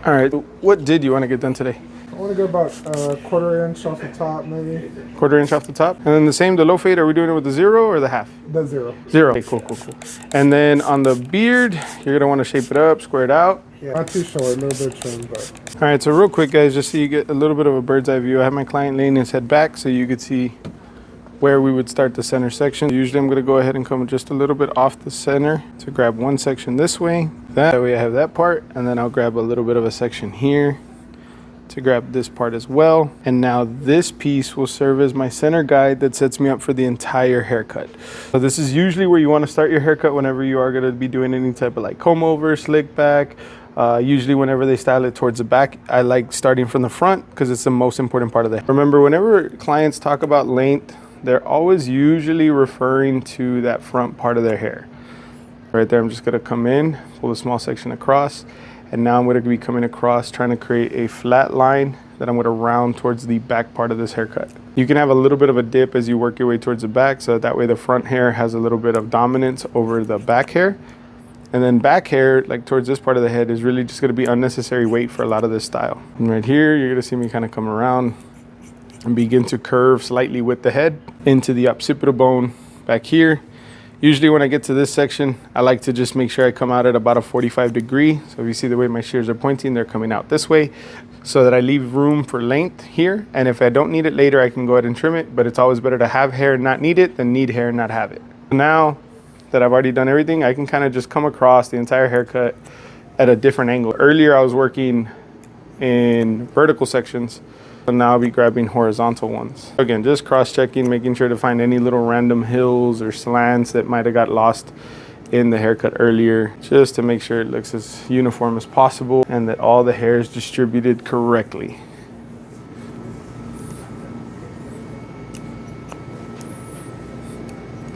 All right, what did you want to get done today? I want to go about a quarter inch off the top, maybe. Quarter inch off the top. And then the same, the low fade, are we doing it with the 0 or the half? The 0. 0. Okay, cool. And then on the beard, you're gonna want to shape it up, square it out. Yeah, not too short, a little bit trim, but. All right, so real quick, guys, just so you get a little bit of a bird's eye view, I have my client laying his head back so you could see where we would start the center section. Usually I'm gonna go ahead and come just a little bit off the center to grab one section this way. That way I have that part, and then I'll grab a little bit of a section here to grab this part as well. And now this piece will serve as my center guide that sets me up for the entire haircut. So this is usually where you want to start your haircut whenever you are going to be doing any type of like comb over, slick back. Usually whenever they style it towards the back, I like starting from the front because it's the most important part of the hair. Remember, whenever clients talk about length, they're always usually referring to that front part of their hair. Right there, I'm just going to come in, pull a small section across. And now I'm going to be coming across trying to create a flat line that I'm going to round towards the back part of this haircut. You can have a little bit of a dip as you work your way towards the back, so that way the front hair has a little bit of dominance over the back hair. And then back hair, like towards this part of the head, is really just going to be unnecessary weight for a lot of this style. And right here, you're going to see me kind of come around and begin to curve slightly with the head into the occipital bone back here. Usually when I get to this section, I like to just make sure I come out at about a 45 degree. So if you see the way my shears are pointing, they're coming out this way so that I leave room for length here. And if I don't need it later, I can go ahead and trim it, but it's always better to have hair and not need it than need hair and not have it. Now that I've already done everything, I can kind of just come across the entire haircut at a different angle. Earlier, I was working in vertical sections. So now I'll be grabbing horizontal ones. Again, just cross-checking, making sure to find any little random hills or slants that might have got lost in the haircut earlier, just to make sure it looks as uniform as possible and that all the hair is distributed correctly.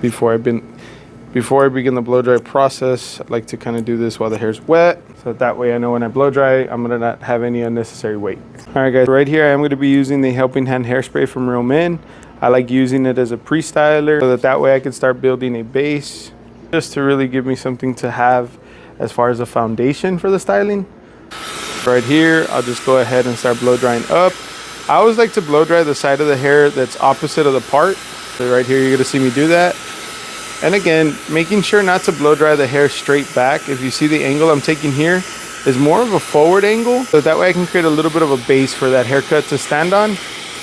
Before I begin the blow dry process, I like to kind of do this while the hair's wet, so that way I know when I blow dry, I'm gonna not have any unnecessary weight. All right, guys, right here I am gonna be using the Helping Hand hairspray from Real Men. I like using it as a pre-styler so that way I can start building a base, just to really give me something to have as far as a foundation for the styling. Right here, I'll just go ahead and start blow drying up. I always like to blow dry the side of the hair that's opposite of the part. So right here, you're gonna see me do that. And again, making sure not to blow dry the hair straight back. If you see the angle I'm taking here is more of a forward angle, so that way I can create a little bit of a base for that haircut to stand on.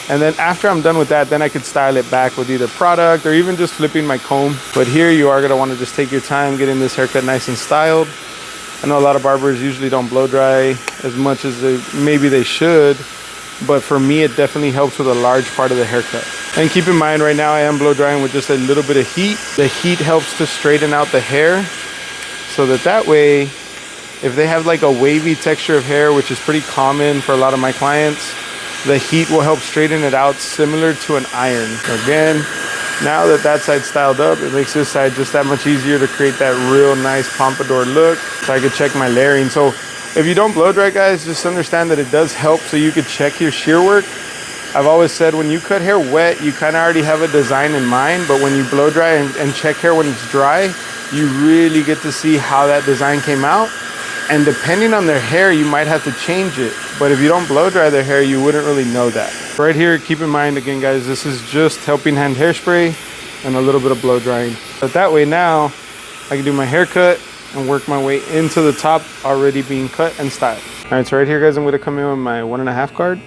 And then after I'm done with that, then I could style it back with either product or even just flipping my comb. But here you are gonna wanna just take your time getting this haircut nice and styled. I know a lot of barbers usually don't blow dry as much as maybe they should, but for me, it definitely helps with a large part of the haircut. And keep in mind, right now I am blow drying with just a little bit of heat. The heat helps to straighten out the hair so that way, if they have like a wavy texture of hair, which is pretty common for a lot of my clients, the heat will help straighten it out similar to an iron. Again, now that side's styled up, it makes this side just that much easier to create that real nice pompadour look. So I could check my layering. So if you don't blow dry, guys, just understand that it does help so you could check your shear work. I've always said when you cut hair wet, you kind of already have a design in mind, but when you blow dry and check hair when it's dry, you really get to see how that design came out. And depending on their hair, you might have to change it. But if you don't blow dry their hair, you wouldn't really know that. Right here, keep in mind, again, guys, this is just Helping Hand hairspray and a little bit of blow drying. But that way now, I can do my haircut and work my way into the top already being cut and styled. All right, so right here, guys, I'm gonna come in with my 1.5 guard.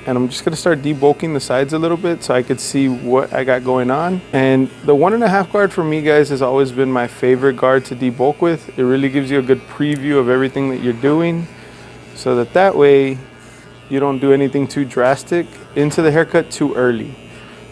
And I'm just gonna start debulking the sides a little bit so I could see what I got going on. And the 1.5 guard for me, guys, has always been my favorite guard to debulk with. It really gives you a good preview of everything that you're doing so that way you don't do anything too drastic into the haircut too early.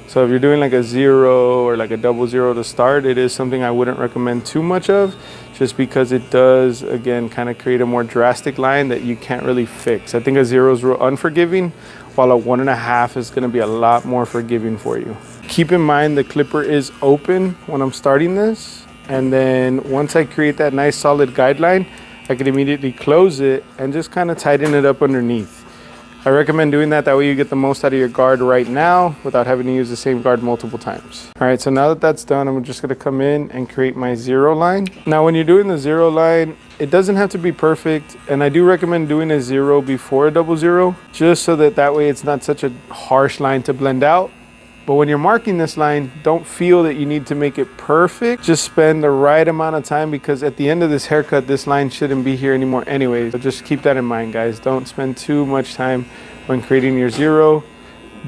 So if you're doing like a 0 or like a 00 to start, it is something I wouldn't recommend too much of, just because it does, again, kind of create a more drastic line that you can't really fix. I think a 0 is real unforgiving, while a 1.5 is gonna be a lot more forgiving for you. Keep in mind the clipper is open when I'm starting this, and then once I create that nice solid guideline, I can immediately close it and just kind of tighten it up underneath. I recommend doing that. That way you get the most out of your guard right now without having to use the same guard multiple times. All right, so now that that's done, I'm just gonna come in and create my 0 line. Now, when you're doing the 0 line, it doesn't have to be perfect, and I do recommend doing a 0 before a double 0, just so that way it's not such a harsh line to blend out. But when you're marking this line, don't feel that you need to make it perfect. Just spend the right amount of time, because at the end of this haircut, this line shouldn't be here anymore anyway. So just keep that in mind, guys. Don't spend too much time when creating your 0,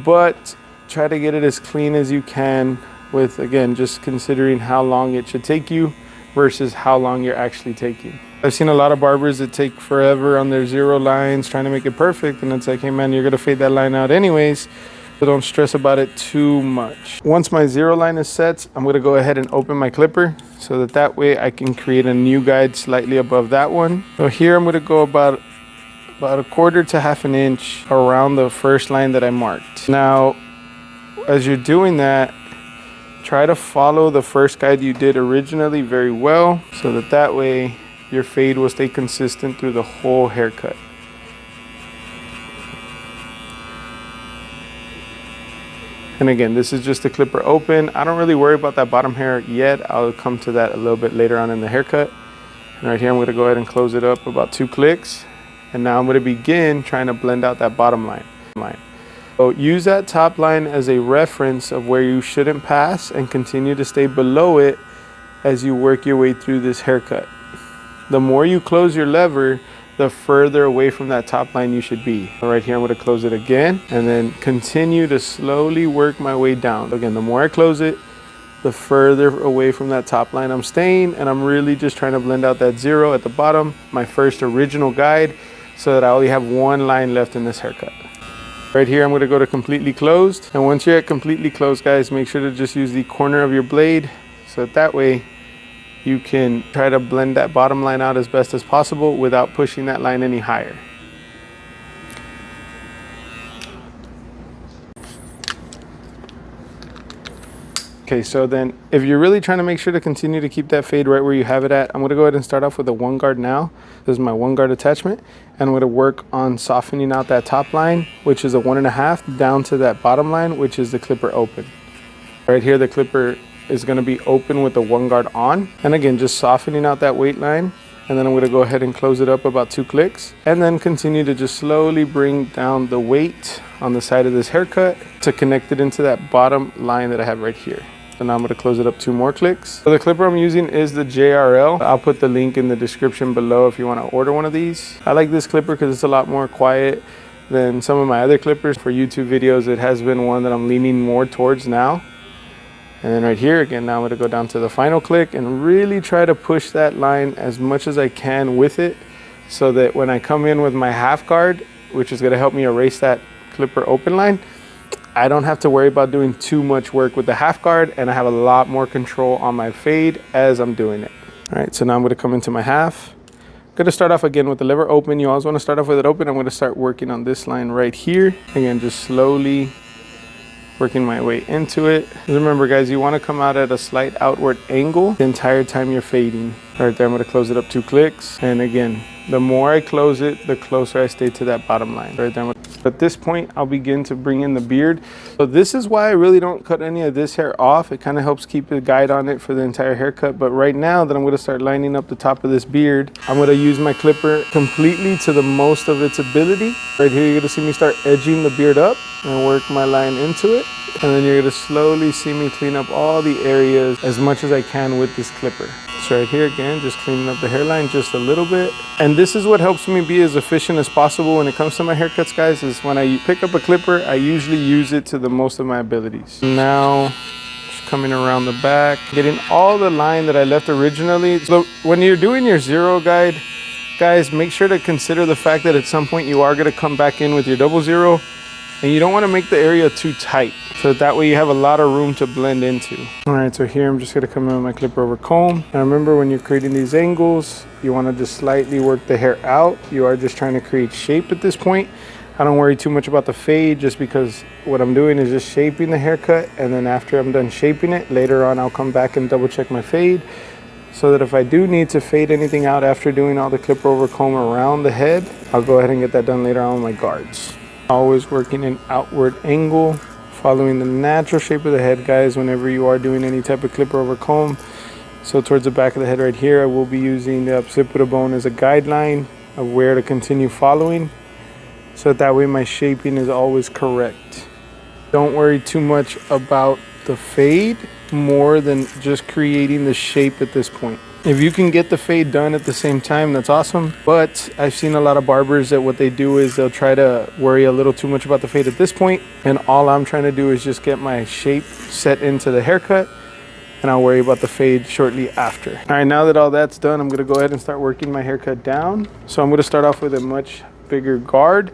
but try to get it as clean as you can with, again, just considering how long it should take you versus how long you're actually taking. I've seen a lot of barbers that take forever on their 0 lines trying to make it perfect, and it's like, hey man, you're gonna fade that line out anyways. So don't stress about it too much. Once my 0 line is set, I'm gonna go ahead and open my clipper so that way I can create a new guide slightly above that one. So here I'm gonna go about a 1/4 to 1/2 inch around the first line that I marked. Now, as you're doing that, try to follow the first guide you did originally very well, so that way your fade will stay consistent through the whole haircut. And again, this is just the clipper open. I don't really worry about that bottom hair yet. I'll come to that a little bit later on in the haircut. And right here, I'm gonna go ahead and close it up about 2 clicks. And now I'm gonna begin trying to blend out that bottom line. So use that top line as a reference of where you shouldn't pass, and continue to stay below it as you work your way through this haircut. The more you close your lever, the further away from that top line you should be. Right here, I'm gonna close it again, and then continue to slowly work my way down. Again, the more I close it, the further away from that top line I'm staying, and I'm really just trying to blend out that 0 at the bottom, my first original guide, so that I only have 1 line left in this haircut. Right here, I'm gonna go to completely closed, and once you're at completely closed, guys, make sure to just use the corner of your blade, so that way you can try to blend that bottom line out as best as possible without pushing that line any higher. Okay, so then if you're really trying to make sure to continue to keep that fade right where you have it at, I'm gonna go ahead and start off with a 1 guard now. This is my 1 guard attachment, and I'm gonna work on softening out that top line, which is a 1.5, down to that bottom line, which is the clipper open. Right here, the clipper is going to be open with the 1 guard on, and again, just softening out that weight line. And then I'm going to go ahead and close it up about 2 clicks, and then continue to just slowly bring down the weight on the side of this haircut to connect it into that bottom line that I have right here. So now I'm going to close it up 2 more clicks. So the clipper I'm using is the JRL. I'll put the link in the description below if you want to order one of these. I like this clipper because it's a lot more quiet than some of my other clippers. For YouTube videos, it has been one that I'm leaning more towards now. And then right here, again, now I'm gonna go down to the final click and really try to push that line as much as I can with it, so that when I come in with my 1/2 guard, which is gonna help me erase that clipper open line, I don't have to worry about doing too much work with the 1/2 guard, and I have a lot more control on my fade as I'm doing it. All right, so now I'm gonna come into my 1/2. I'm gonna start off again with the lever open. You always wanna start off with it open. I'm gonna start working on this line right here. Again, just slowly working my way into it. Remember, guys, you want to come out at a slight outward angle the entire time you're fading. Right there, I'm going to close it up 2 clicks. And again, the more I close it, the closer I stay to that bottom line. Right there. At this point, I'll begin to bring in the beard. So this is why I really don't cut any of this hair off. It kind of helps keep a guide on it for the entire haircut. But right now that I'm going to start lining up the top of this beard, I'm going to use my clipper completely to the most of its ability. Right here, you're going to see me start edging the beard up and work my line into it. And then you're going to slowly see me clean up all the areas as much as I can with this clipper. So right here, again, just cleaning up the hairline just a little bit. And this is what helps me be as efficient as possible when it comes to my haircuts, guys, is when I pick up a clipper, I usually use it to the most of my abilities. Now, just coming around the back, getting all the line that I left originally. So when you're doing your 0 guide, guys, make sure to consider the fact that at some point you are going to come back in with your 00. And you don't want to make the area too tight, so that way you have a lot of room to blend into. All right, so here I'm just going to come in with my clipper over comb. Now remember, when you're creating these angles, you want to just slightly work the hair out. You are just trying to create shape at this point. I don't worry too much about the fade, just because what I'm doing is just shaping the haircut, and then after I'm done shaping it, later on I'll come back and double check my fade, so that if I do need to fade anything out after doing all the clipper over comb around the head, I'll go ahead and get that done later on with my guards. Always working an outward angle, following the natural shape of the head, guys, whenever you are doing any type of clipper over comb. So towards the back of the head right here, I will be using the occipital bone as a guideline of where to continue following, so that way my shaping is always correct. Don't worry too much about the fade more than just creating the shape at this point. If you can get the fade done at the same time, that's awesome. But I've seen a lot of barbers that what they do is they'll try to worry a little too much about the fade at this point, and all I'm trying to do is just get my shape set into the haircut, and I'll worry about the fade shortly after. All right, now that all that's done, I'm gonna go ahead and start working my haircut down. So I'm gonna start off with a much bigger guard.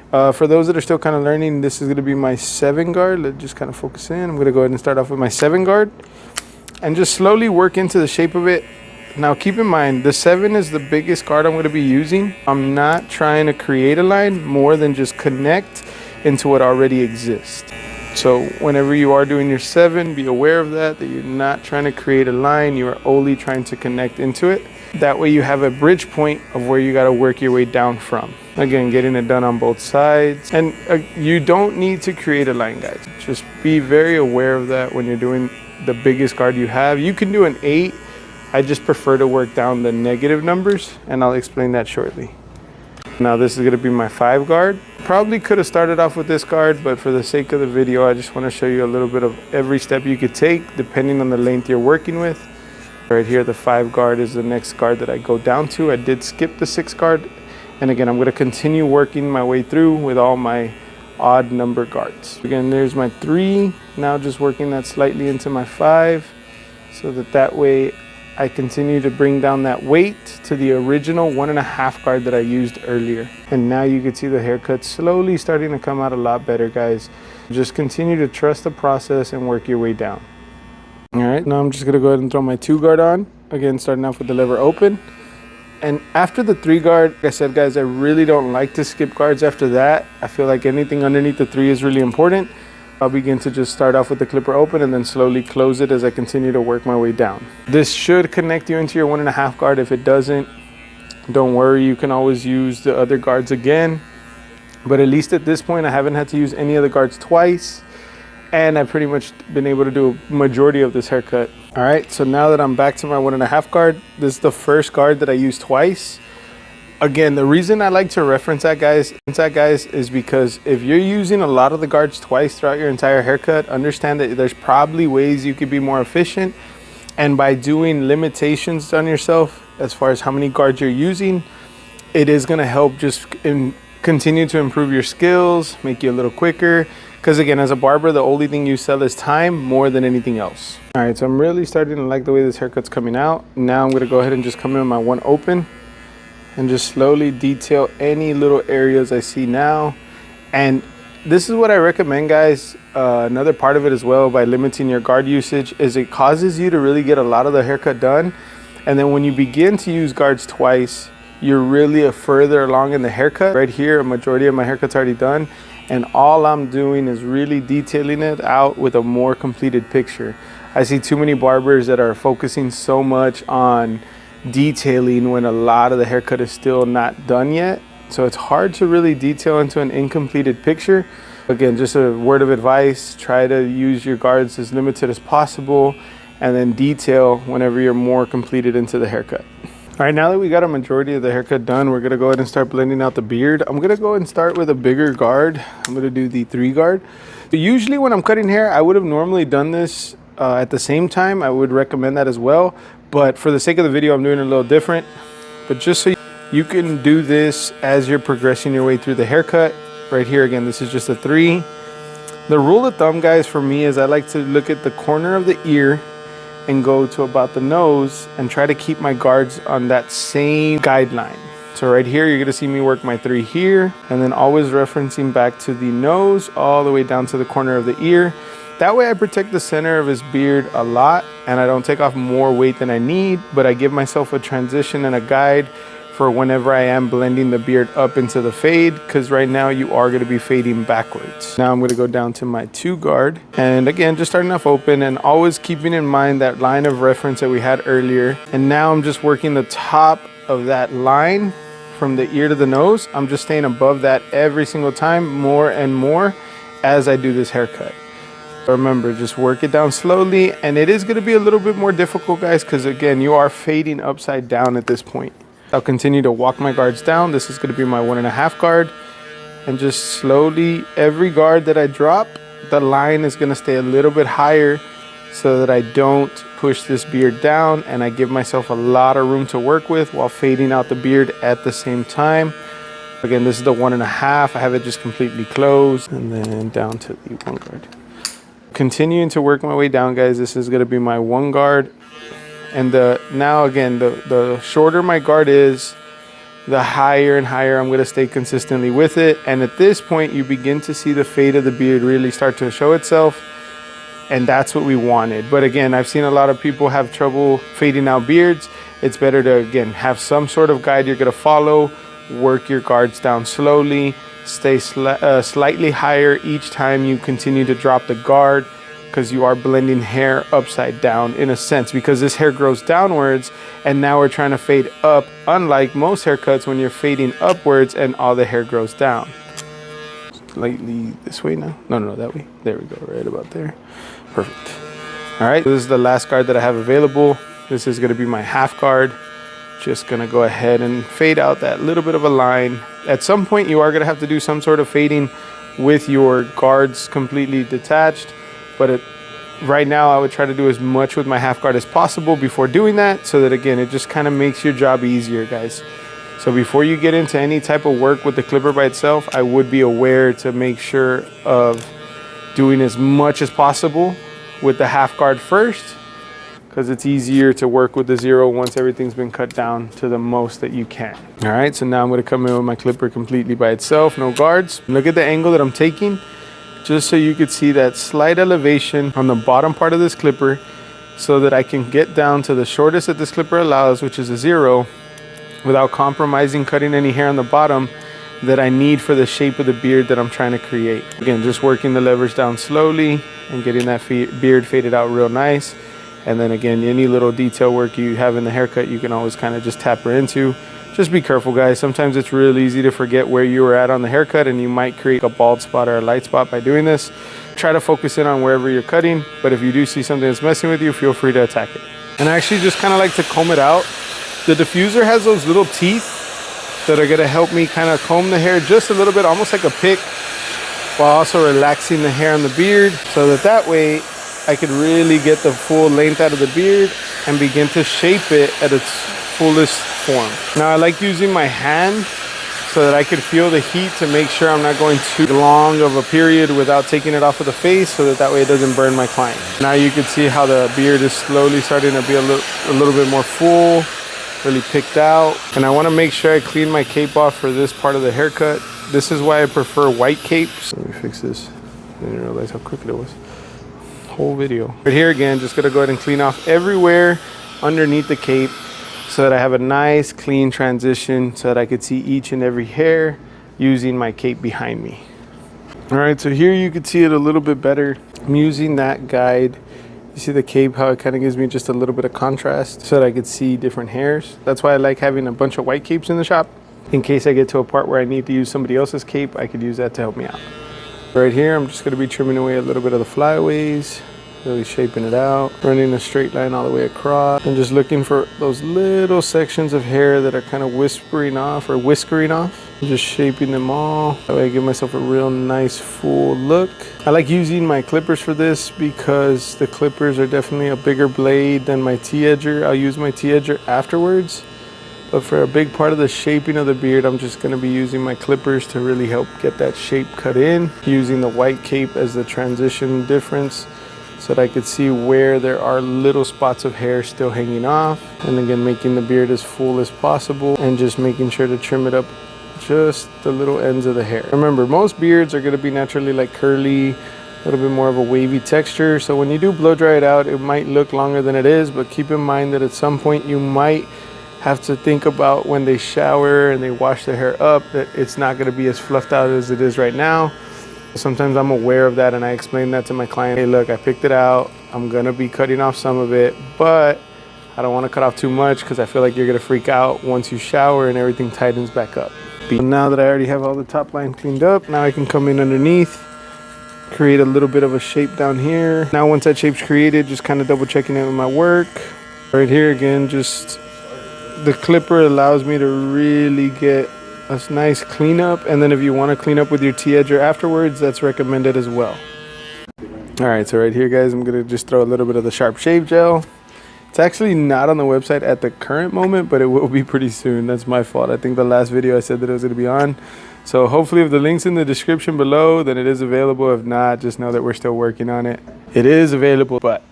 For those that are still kind of learning, this is gonna be my 7 guard. Let's just kind of focus in. I'm gonna go ahead and start off with my 7 guard and just slowly work into the shape of it. Now keep in mind, the 7 is the biggest guard I'm going to be using. I'm not trying to create a line more than just connect into what already exists. So whenever you are doing your 7, be aware of that you're not trying to create a line, you are only trying to connect into it. That way you have a bridge point of where you got to work your way down from. Again, getting it done on both sides. And you don't need to create a line, guys. Just be very aware of that when you're doing the biggest guard you have. You can do an 8. I just prefer to work down the negative numbers, and I'll explain that shortly. Now this is going to be my 5 guard. Probably could have started off with this guard, but for the sake of the video, I just want to show you a little bit of every step you could take depending on the length you're working with. Right here, the 5 guard is the next guard that I go down to. I did skip the 6 guard, and again, I'm going to continue working my way through with all my odd number guards. Again, there's my 3. Now just working that slightly into my 5, so that way I continue to bring down that weight to the original 1.5 guard that I used earlier. And now you can see the haircut slowly starting to come out a lot better, guys. Just continue to trust the process and work your way down. All right, now I'm just gonna go ahead and throw my 2 guard on. Again, starting off with the lever open. And after the 3 guard, like I said, guys, I really don't like to skip guards after that. I feel like anything underneath the 3 is really important. I'll begin to just start off with the clipper open and then slowly close it as I continue to work my way down. This should connect you into your 1.5 guard. If it doesn't, don't worry, you can always use the other guards again. But at least at this point, I haven't had to use any of the guards twice, and I've pretty much been able to do a majority of this haircut. All right, so now that I'm back to my 1.5 guard, this is the first guard that I used twice. Again, the reason I like to reference that, guys, is because if you're using a lot of the guards twice throughout your entire haircut, understand that there's probably ways you could be more efficient. And by doing limitations on yourself as far as how many guards you're using, it is going to help just continue to improve your skills, make you a little quicker. Because again, as a barber, the only thing you sell is time more than anything else. All right, so I'm really starting to like the way this haircut's coming out. Now I'm going to go ahead and just come in with my 1 open and just slowly detail any little areas I see now. And this is what I recommend, guys. Another part of it as well, by limiting your guard usage, is it causes you to really get a lot of the haircut done. And then when you begin to use guards twice, you're really further along in the haircut. Right here, a majority of my haircut's already done, and all I'm doing is really detailing it out with a more completed picture. I see too many barbers that are focusing so much on detailing when a lot of the haircut is still not done yet. So it's hard to really detail into an incompleted picture. Again, just a word of advice, try to use your guards as limited as possible, and then detail whenever you're more completed into the haircut. All right, now that we got a majority of the haircut done, we're gonna go ahead and start blending out the beard. I'm gonna go ahead and start with a bigger guard. I'm gonna do the 3 guard. But usually when I'm cutting hair, I would have normally done this at the same time. I would recommend that as well. But for the sake of the video, I'm doing it a little different. But just so you can do this as you're progressing your way through the haircut. Right here, again, this is just a 3. The rule of thumb, guys, for me is I like to look at the corner of the ear and go to about the nose and try to keep my guards on that same guideline. So right here, you're gonna see me work my 3 here, and then always referencing back to the nose all the way down to the corner of the ear. That way I protect the center of his beard a lot, and I don't take off more weight than I need, but I give myself a transition and a guide for whenever I am blending the beard up into the fade, because right now you are going to be fading backwards. Now I'm going to go down to my 2 guard, and again, just starting off open and always keeping in mind that line of reference that we had earlier. And now I'm just working the top of that line from the ear to the nose, I'm just staying above that every single time, more and more as I do this haircut. Remember, just work it down slowly, and it is going to be a little bit more difficult, guys, because again, you are fading upside down at this point. I'll continue to walk my guards down. This is going to be my 1.5 guard, and just slowly, every guard that I drop, the line is going to stay a little bit higher so that I don't push this beard down, and I give myself a lot of room to work with while fading out the beard at the same time. Again, this is the 1.5. I have it just completely closed, and then down to the 1 guard. Continuing to work my way down, guys. This is going to be my 1 guard, and now again, the shorter my guard is, the higher and higher I'm going to stay consistently with it. And at this point, you begin to see the fade of the beard really start to show itself, and that's what we wanted. But again, I've seen a lot of people have trouble fading out beards. It's better to, again, have some sort of guide you're going to follow, work your guards down slowly, stay slightly higher each time you continue to drop the guard, because you are blending hair upside down in a sense, because this hair grows downwards and now we're trying to fade up, unlike most haircuts when you're fading upwards and all the hair grows down. Slightly this way now. No, that way. There we go, right about there. Perfect. All right, this is the last guard that I have available. This is going to be my 1/2 guard. Just gonna go ahead and fade out that little bit of a line. At some point you are gonna have to do some sort of fading with your guards completely detached, but right now I would try to do as much with my 1/2 guard as possible before doing that, so that again, it just kind of makes your job easier, guys. So before you get into any type of work with the clipper by itself, I would be aware to make sure of doing as much as possible with the 1/2 guard first, because it's easier to work with the 0 once everything's been cut down to the most that you can. All right, so now I'm going to come in with my clipper completely by itself, no guards. Look at the angle that I'm taking, just so you could see that slight elevation on the bottom part of this clipper, so that I can get down to the shortest that this clipper allows, which is a 0, without compromising cutting any hair on the bottom that I need for the shape of the beard that I'm trying to create. Again, just working the levers down slowly and getting that beard faded out real nice. And then again, any little detail work you have in the haircut, you can always kind of just tap her into. Just be careful, guys. Sometimes it's really easy to forget where you were at on the haircut, and you might create a bald spot or a light spot by doing this. Try to focus in on wherever you're cutting, but if you do see something that's messing with you, feel free to attack it. And I actually just kind of like to comb it out. The diffuser has those little teeth that are gonna help me kind of comb the hair just a little bit, almost like a pick, while also relaxing the hair on the beard, so that way I could really get the full length out of the beard and begin to shape it at its fullest form. Now I like using my hand so that I could feel the heat to make sure I'm not going too long of a period without taking it off of the face, so that way it doesn't burn my client. Now you can see how the beard is slowly starting to be a little bit more full, really picked out. And I want to make sure I clean my cape off for this part of the haircut. This is why I prefer white capes. Let me fix this. I didn't realize how crooked it was. Whole video. But here again, just gonna go ahead and clean off everywhere underneath the cape, so that I have a nice clean transition, so that I could see each and every hair using my cape behind me. All right, so here you can see it a little bit better. I'm using that guide. You see the cape, how it kind of gives me just a little bit of contrast so that I could see different hairs. That's why I like having a bunch of white capes in the shop. In case I get to a part where I need to use somebody else's cape, I could use that to help me out. Right here, I'm just going to be trimming away a little bit of the flyaways, really shaping it out, running a straight line all the way across, and just looking for those little sections of hair that are kind of whispering off or whiskering off. Just shaping them all. That way I give myself a real nice full look. I like using my clippers for this because the clippers are definitely a bigger blade than my T-edger. I'll use my T-edger afterwards. But for a big part of the shaping of the beard, I'm just gonna be using my clippers to really help get that shape cut in, using the white cape as the transition difference so that I could see where there are little spots of hair still hanging off. And again, making the beard as full as possible and just making sure to trim it up just the little ends of the hair. Remember, most beards are gonna be naturally like curly, a little bit more of a wavy texture. So when you do blow dry it out, it might look longer than it is, but keep in mind that at some point you might have to think about when they shower and they wash their hair up, that it's not going to be as fluffed out as it is right now. Sometimes I'm aware of that, and I explain that to my client. Hey, look, I picked it out. I'm going to be cutting off some of it, but I don't want to cut off too much because I feel like you're going to freak out once you shower and everything tightens back up. Now that I already have all the top line cleaned up, now I can come in underneath, create a little bit of a shape down here. Now once that shape's created, just kind of double checking it with my work. Right here again, just the clipper allows me to really get a nice cleanup. And then if you want to clean up with your T-edger afterwards, that's recommended as well. All right, so right here, guys, I'm going to just throw a little bit of the sharp shave gel. It's actually not on the website at the current moment, but it will be pretty soon. That's my fault. I think the last video I said that it was going to be on. So hopefully if the link's in the description below, then it is available. If not, just know that we're still working on it. It is available, but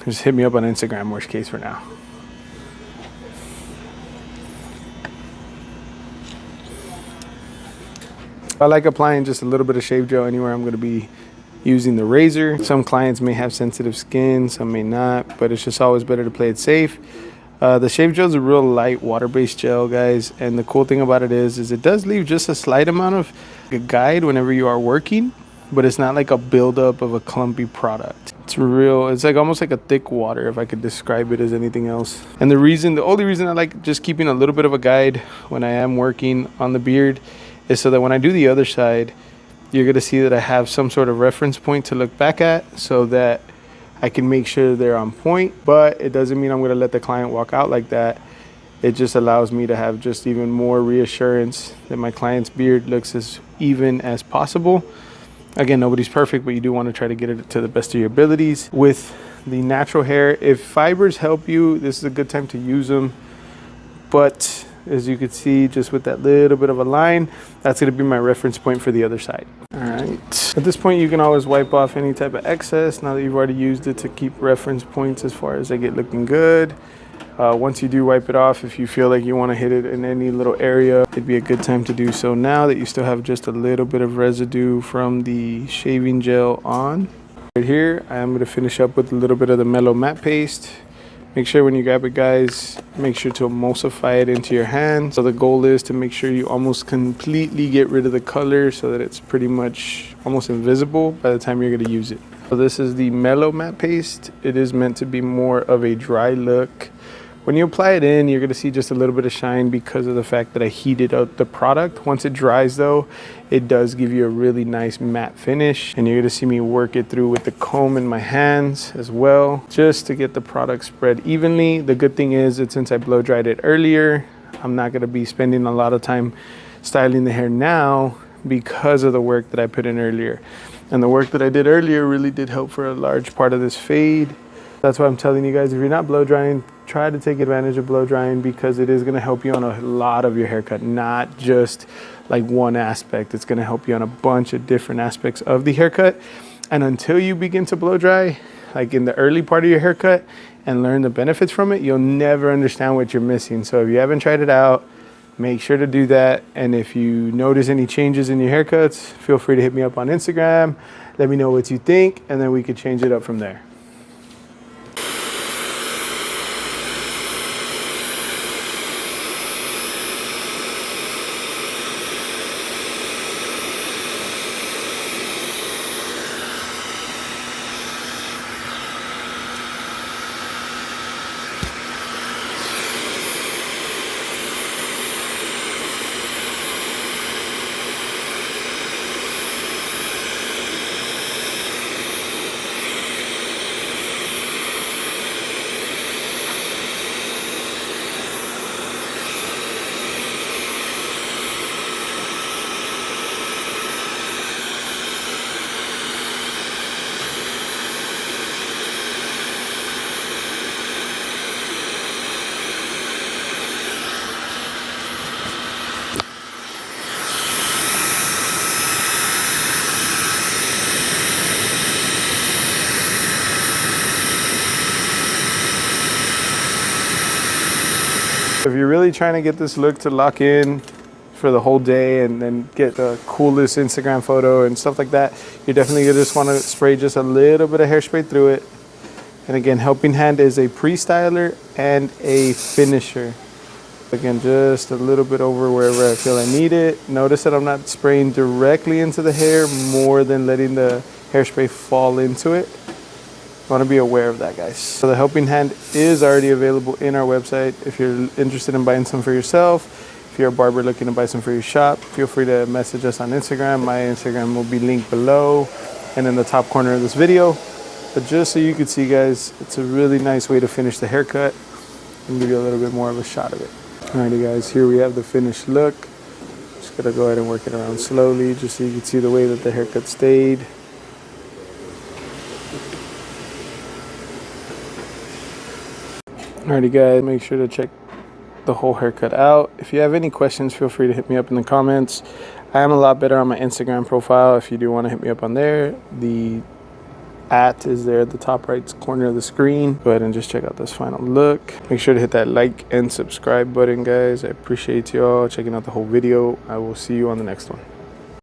just hit me up on Instagram, worst case for now. I like applying just a little bit of shave gel anywhere I'm going to be using the razor. Some clients may have sensitive skin, some may not, but it's just always better to play it safe. The shave gel is a real light water-based gel, guys, and the cool thing about it is it does leave just a slight amount of a guide whenever you are working, but it's not like a buildup of a clumpy product. It's like almost like a thick water, if I could describe it as anything else. And the only reason I like just keeping a little bit of a guide when I am working on the beard is so that when I do the other side, you're going to see that I have some sort of reference point to look back at so that I can make sure they're on point. But it doesn't mean I'm going to let the client walk out like that. It just allows me to have just even more reassurance that my client's beard looks as even as possible. Again, nobody's perfect, but you do want to try to get it to the best of your abilities. With the natural hair, if fibers help you, this is a good time to use them. But as you can see, just with that little bit of a line, that's going to be my reference point for the other side. All right. At this point, you can always wipe off any type of excess now that you've already used it to keep reference points as far as they get looking good. Once you do wipe it off, if you feel like you want to hit it in any little area, it'd be a good time to do so now that you still have just a little bit of residue from the shaving gel on. Right here, I am going to finish up with a little bit of the mellow matte paste. Make sure when you grab it, guys, make sure to emulsify it into your hand. So the goal is to make sure you almost completely get rid of the color so that it's pretty much almost invisible by the time you're going to use it. So this is the mellow matte paste. It is meant to be more of a dry look. When you apply it in, you're going to see just a little bit of shine because of the fact that I heated up the product. Once it dries, though, it does give you a really nice matte finish. And you're going to see me work it through with the comb in my hands as well, just to get the product spread evenly. The good thing is that since I blow dried it earlier, I'm not going to be spending a lot of time styling the hair now because of the work that I put in earlier. And the work that I did earlier really did help for a large part of this fade. That's why I'm telling you guys, if you're not blow drying, try to take advantage of blow drying because it is going to help you on a lot of your haircut, not just like one aspect. It's going to help you on a bunch of different aspects of the haircut. And until you begin to blow dry, like in the early part of your haircut, and learn the benefits from it, you'll never understand what you're missing. So if you haven't tried it out, make sure to do that. And if you notice any changes in your haircuts, feel free to hit me up on Instagram. Let me know what you think, and then we could change it up from there. If you're really trying to get this look to lock in for the whole day and then get the coolest Instagram photo and stuff like that, you're definitely gonna just want to spray just a little bit of hairspray through it. And again, helping hand is a pre-styler and a finisher. Again, just a little bit over wherever I feel I need it. Notice that I'm not spraying directly into the hair, more than letting the hairspray fall into it. Want to be aware of that, guys. So the helping hand is already available in our website. If you're interested in buying some for yourself, if you're a barber looking to buy some for your shop, feel free to message us on Instagram. My Instagram will be linked below and in the top corner of this video. But just so you can see, guys, it's a really nice way to finish the haircut and give you a little bit more of a shot of it. Alrighty, guys, here we have the finished look. Just gonna go ahead and work it around slowly just so you can see the way that the haircut stayed. Alrighty, guys, make sure to check the whole haircut out. If you have any questions, feel free to hit me up in the comments. I am a lot better on my Instagram profile. If you do want to hit me up on there, the @ is there at the top right corner of the screen. Go ahead and just check out this final look. Make sure to hit that like and subscribe button, guys. I appreciate y'all checking out the whole video. I will see you on the next one.